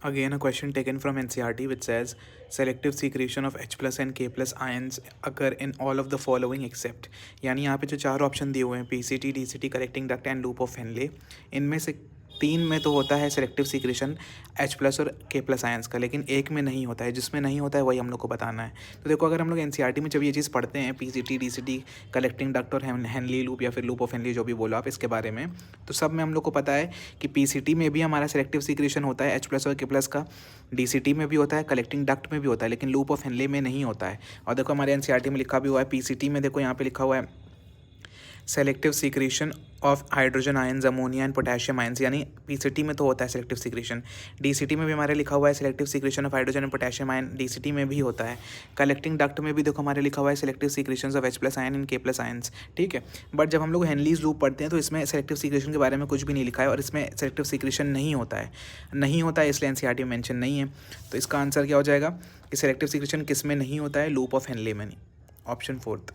Again, a question taken from NCERT which says selective secretion of H plus and K plus ions occur in all of the following except, यानी यहाँ पे जो चार option दिए हुए हैं PCT, DCT, collecting duct and loop of Henle, इनमें से तीन में तो होता है सेलेक्टिव सीक्रेशन H प्लस और K प्लस आयंस का, लेकिन एक में नहीं होता है। जिसमें नहीं होता है वही हम लोग को बताना है। तो देखो, अगर हम लोग NCERT में जब ये चीज़ पढ़ते हैं PCT, DCT, कलेक्टिंग डक्ट और हेनली लूप या फिर लूप ऑफ हेनली, जो भी बोलो आप इसके बारे में, तो सब में हम लोग को पता है कि PCT में भी हमारा सेलेक्टिव सीक्रेशन होता है H प्लस और K प्लस का, DCT में भी होता है, कलेक्टिंग डक्ट में भी होता है, लेकिन लूप ऑफ हेनले में नहीं होता है। और देखो हमारे NCERT में लिखा भी हुआ है, PCT में देखो यहाँ पे लिखा हुआ है selective secretion of hydrogen ions, ammonia and potassium ions, यानी PCT में तो होता है सेलेक्टिव सीक्रेशन। DCT में भी हमारे लिखा हुआ है selective secretion of hydrogen and potassium ion, DCT में भी होता है। कलेक्टिंग डक्ट में भी देखो हमारे लिखा हुआ है selective secretion of H plus ion and K plus ions, ठीक है। बट जब हम लोग हेनलीज लूप पढ़ते हैं तो इसमें सेलेक्टिव सीक्रेशन के बारे में कुछ भी नहीं लिखा है और इसमें सेलेक्टिव सीक्रेशन नहीं होता है, इसलिए NCERT में मेंशन नहीं है। तो इसका आंसर क्या हो जाएगा कि सेलेक्टिव सीक्रेशन किस में नहीं होता है? लूप ऑफ हेनले में नहीं। ऑप्शन 4।